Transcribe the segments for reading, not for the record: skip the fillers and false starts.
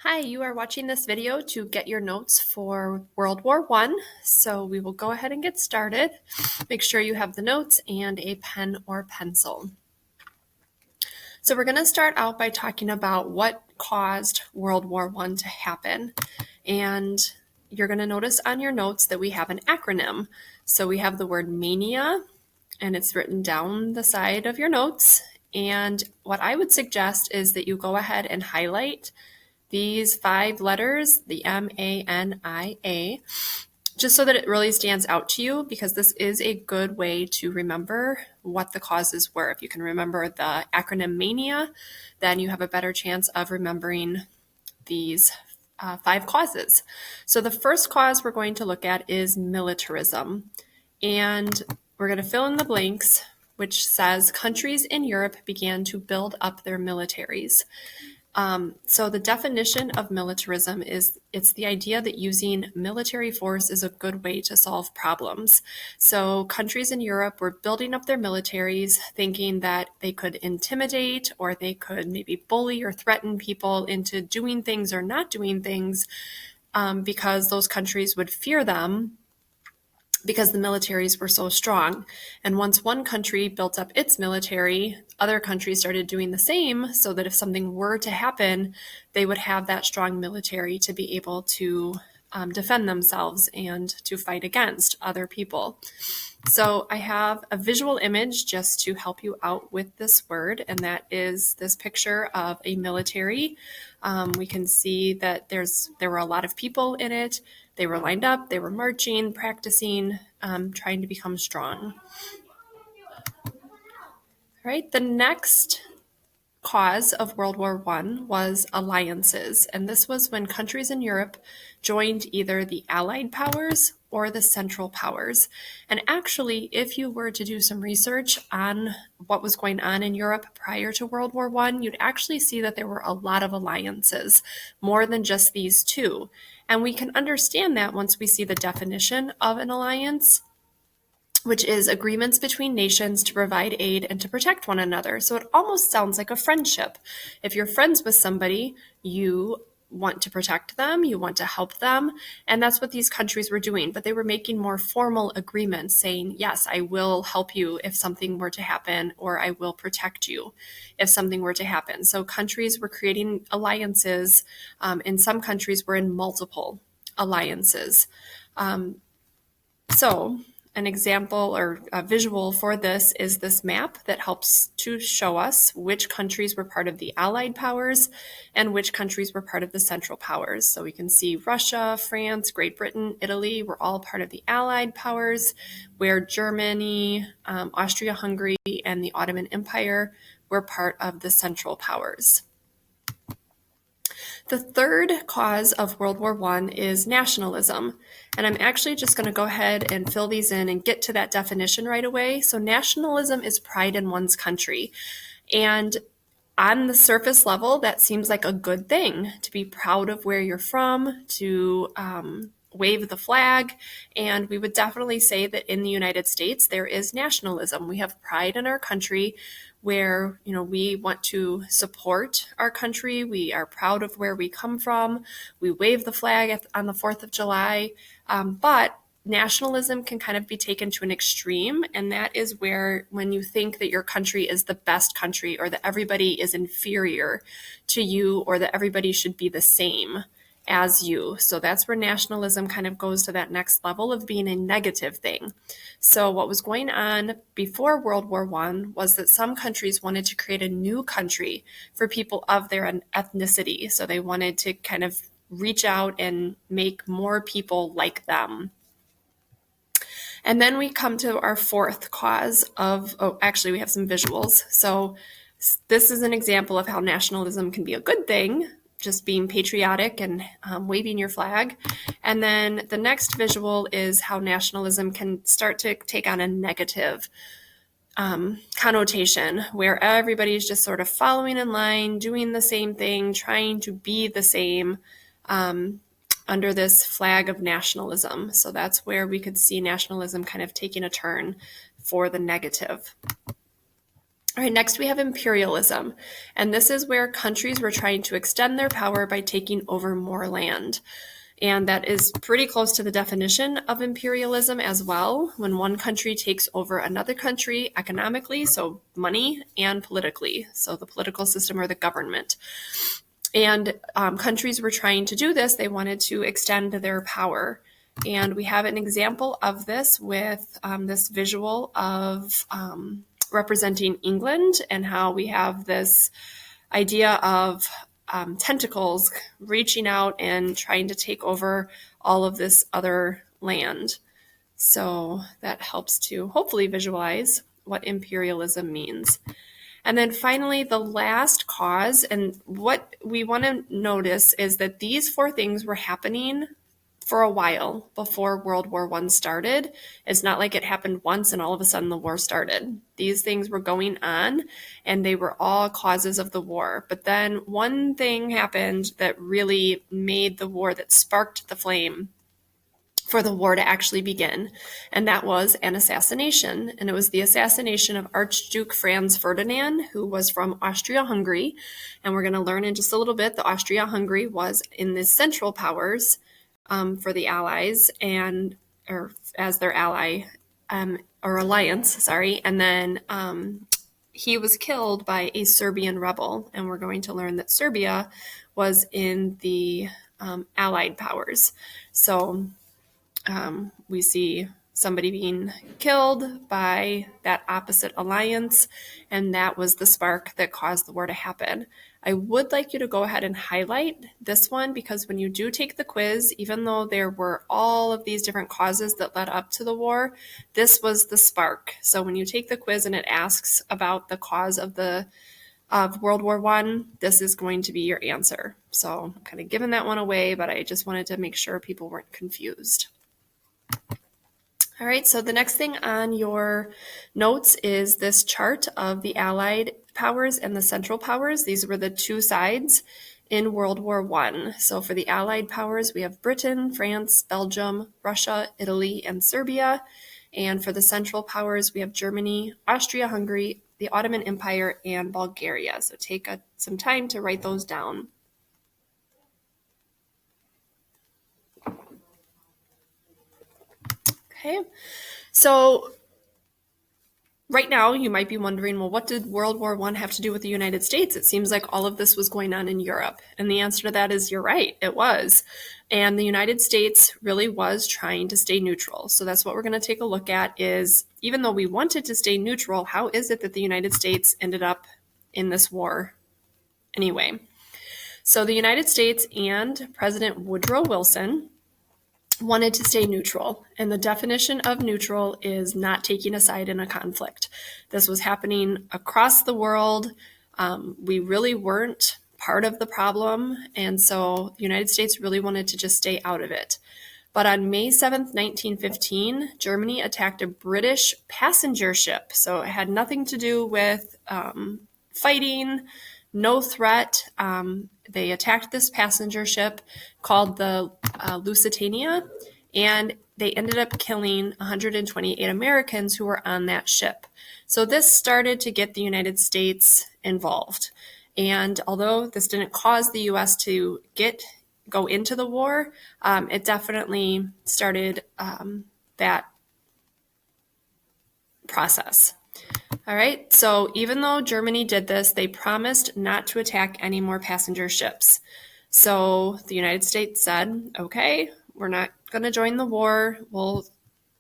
Hi, you are watching this video to get your notes for World War One. So we will go ahead and get started. Make sure you have the notes and a pen or pencil. So we're going to start out by talking about what caused World War One to happen. And you're going to notice on your notes that we have an acronym. So we have the word mania, and it's written down the side of your notes. And what I would suggest is that you go ahead and highlight these 5 letters, the MANIA, just so that it really stands out to you, because this is a good way to remember what the causes were. If you can remember the acronym MANIA, then you have a better chance of remembering these 5 causes. So the first cause we're going to look at is militarism. And we're going to fill in the blanks, which says countries in Europe began to build up their militaries. So the definition of militarism is it's the idea that using military force is a good way to solve problems. So countries in Europe were building up their militaries, thinking that they could intimidate or they could maybe bully or threaten people into doing things or not doing things, because those countries would fear them because the militaries were so strong. And once one country built up its military, other countries started doing the same, so that if something were to happen, they would have that strong military to be able to defend themselves and to fight against other people. So I have a visual image just to help you out with this word, and that is this picture of a military. We can see that there were a lot of people in it. They were lined up, they were marching, practicing, trying to become strong. All right, the next cause of World War One was alliances, and this was when countries in Europe joined either the Allied powers or the Central powers. And actually, if you were to do some research on what was going on in Europe prior to World War One, you'd actually see that there were a lot of alliances, more than just these two. And we can understand that once we see the definition of an alliance, which is agreements between nations to provide aid and to protect one another. So it almost sounds like a friendship. If you're friends with somebody, you want to protect them, you want to help them, and that's what these countries were doing. But they were making more formal agreements saying, yes, I will help you if something were to happen, or I will protect you if something were to happen. So countries were creating alliances. In some countries, we're in multiple alliances. So an example or a visual for this is this map that helps to show us which countries were part of the Allied powers and which countries were part of the Central powers. So we can see Russia, France, Great Britain, Italy were all part of the Allied powers, where Germany, Austria-Hungary, and the Ottoman Empire were part of the Central powers. The third cause of World War I is nationalism. And I'm actually just going to go ahead and fill these in and get to that definition right away. So nationalism is pride in one's country. And on the surface level, that seems like a good thing, to be proud of where you're from, to wave the flag. And we would definitely say that in the United States, there is nationalism. We have pride in our country, where we want to support our country. We are proud of where we come from. We wave the flag on the 4th of July. But nationalism can kind of be taken to an extreme, and that is where when you think that your country is the best country, or that everybody is inferior to you, or that everybody should be the same as you. So that's where nationalism kind of goes to that next level of being a negative thing. So what was going on before World War I was that some countries wanted to create a new country for people of their ethnicity. So they wanted to kind of reach out and make more people like them. And then we come to our fourth cause actually we have some visuals. So this is an example of how nationalism can be a good thing, just being patriotic and waving your flag. And then the next visual is how nationalism can start to take on a negative connotation, where everybody's just sort of following in line, doing the same thing, trying to be the same, under this flag of nationalism. So that's where we could see nationalism kind of taking a turn for the negative. All right, next we have imperialism, and this is where countries were trying to extend their power by taking over more land. And that is pretty close to the definition of imperialism as well, when one country takes over another country economically, so money, and politically, so the political system or the government. And countries were trying to do this. They wanted to extend their power. And we have an example of this with this visual of representing England and how we have this idea of tentacles reaching out and trying to take over all of this other land. So that helps to hopefully visualize what imperialism means. And then finally, the last cause, and what we want to notice is that these four things were happening for a while before World War I started. It's not like it happened once and all of a sudden the war started. These things were going on and they were all causes of the war. But then one thing happened that really made the war, that sparked the flame for the war to actually begin, and that was an assassination. And it was the assassination of Archduke Franz Ferdinand, who was from Austria-Hungary. And we're going to learn in just a little bit that Austria-Hungary was in the Central Powers for the Allies, or as their ally, or alliance, sorry. And then he was killed by a Serbian rebel, and we're going to learn that Serbia was in the Allied powers. So we see somebody being killed by that opposite alliance, and that was the spark that caused the war to happen. I would like you to go ahead and highlight this one, because when you do take the quiz, even though there were all of these different causes that led up to the war, this was the spark. So when you take the quiz and it asks about the cause of World War I, this is going to be your answer. So I'm kind of giving that one away, but I just wanted to make sure people weren't confused. All right, so the next thing on your notes is this chart of the Allied powers and the Central powers. These were the two sides in World War I. So for the Allied powers, we have Britain, France, Belgium, Russia, Italy, and Serbia. And for the Central powers, we have Germany, Austria-Hungary, the Ottoman Empire, and Bulgaria. So take some time to write those down. Okay, so right now you might be wondering, well, what did World War I have to do with the United States? It seems like all of this was going on in Europe. And the answer to that is you're right, it was. And the United States really was trying to stay neutral. So that's what we're going to take a look at is, even though we wanted to stay neutral, how is it that the United States ended up in this war anyway? So the United States and President Woodrow Wilson wanted to stay neutral. And the definition of neutral is not taking a side in a conflict. This was happening across the world. We really weren't part of the problem. And so the United States really wanted to just stay out of it. But on May 7th, 1915, Germany attacked a British passenger ship. So it had nothing to do with fighting, no threat. They attacked this passenger ship called the Lusitania, and they ended up killing 128 Americans who were on that ship. So this started to get the United States involved. And although this didn't cause the U.S. to go into the war, it definitely started that process. All right, so even though Germany did this, they promised not to attack any more passenger ships. So the United States said, okay, we're not going to join the war. We'll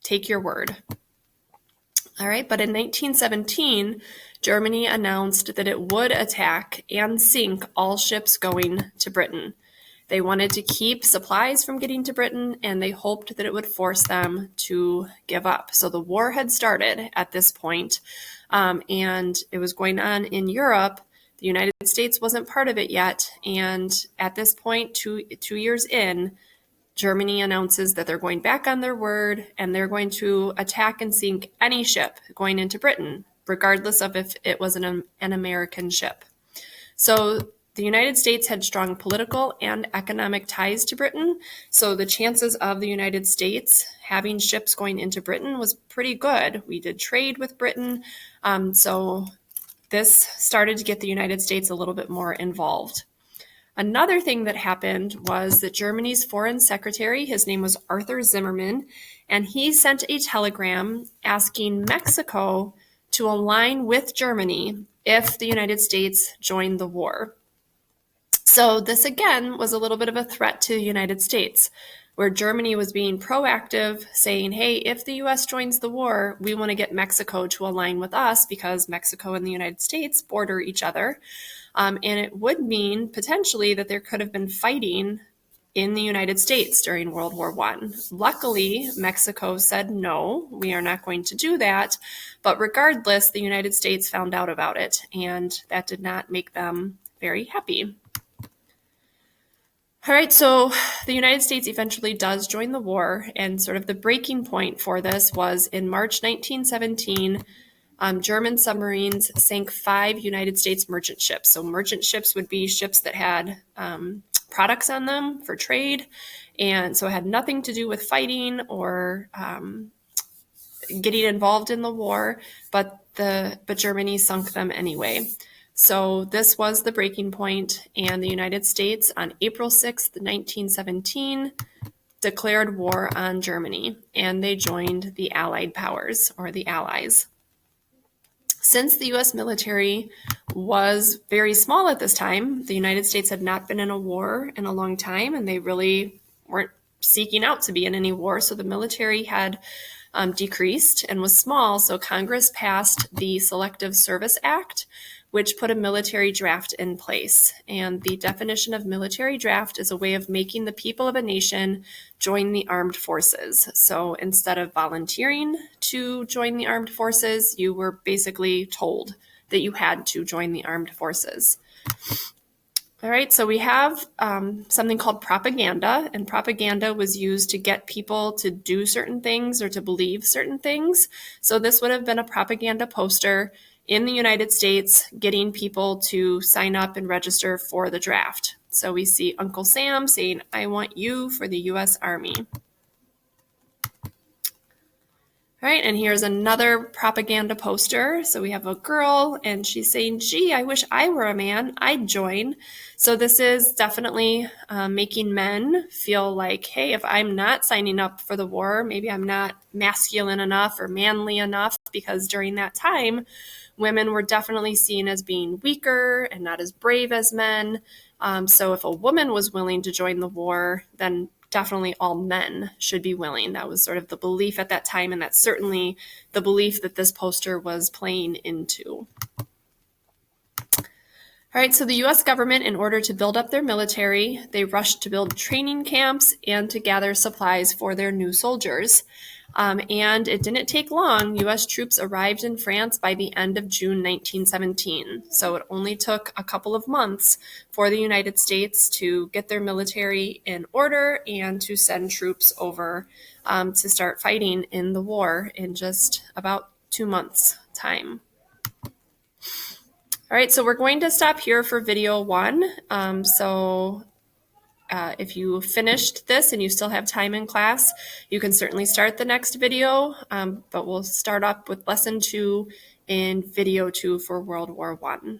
take your word. All right, but in 1917, Germany announced that it would attack and sink all ships going to Britain. They wanted to keep supplies from getting to Britain, and they hoped that it would force them to give up. So the war had started at this point, and it was going on in Europe. The United States wasn't part of it yet, and at this point, two years in, Germany announces that they're going back on their word, and they're going to attack and sink any ship going into Britain, regardless of if it was an American ship. So the United States had strong political and economic ties to Britain, so the chances of the United States having ships going into Britain was pretty good. We did trade with Britain, so this started to get the United States a little bit more involved. Another thing that happened was that Germany's foreign secretary, his name was Arthur Zimmermann, and he sent a telegram asking Mexico to align with Germany if the United States joined the war. So this again was a little bit of a threat to the United States, where Germany was being proactive, saying, hey, if the US joins the war, we want to get Mexico to align with us because Mexico and the United States border each other. And it would mean potentially that there could have been fighting in the United States during World War I. Luckily, Mexico said, no, we are not going to do that. But regardless, the United States found out about it, and that did not make them very happy. All right, so the United States eventually does join the war, and sort of the breaking point for this was in March 1917, German submarines sank 5 United States merchant ships. So merchant ships would be ships that had products on them for trade, and so it had nothing to do with fighting or getting involved in the war, but Germany sunk them anyway. So this was the breaking point, and the United States on April 6th, 1917, declared war on Germany, and they joined the Allied powers, or the Allies. Since the U.S. military was very small at this time, the United States had not been in a war in a long time, and they really weren't seeking out to be in any war, so the military had decreased and was small, so Congress passed the Selective Service Act, which put a military draft in place. And the definition of military draft is a way of making the people of a nation join the armed forces. So instead of volunteering to join the armed forces, you were basically told that you had to join the armed forces. All right, so we have something called propaganda, and propaganda was used to get people to do certain things or to believe certain things. So this would have been a propaganda poster in the United States getting people to sign up and register for the draft. So we see Uncle Sam saying, I want you for the U.S. Army. All right, and here's another propaganda poster. So we have a girl, and she's saying, gee, I wish I were a man. I'd join. So this is definitely making men feel like, hey, if I'm not signing up for the war, maybe I'm not masculine enough or manly enough, because during that time, women were definitely seen as being weaker and not as brave as men. So if a woman was willing to join the war, then definitely all men should be willing. That was sort of the belief at that time, and that's certainly the belief that this poster was playing into. All right, so the U.S. government, in order to build up their military, they rushed to build training camps and to gather supplies for their new soldiers. And it didn't take long. U.S. troops arrived in France by the end of June 1917. So it only took a couple of months for the United States to get their military in order and to send troops over to start fighting in the war in just about 2 months' time. All right, so we're going to stop here for video 1. If you finished this and you still have time in class, you can certainly start the next video, but we'll start up with lesson 2 in video 2 for World War I.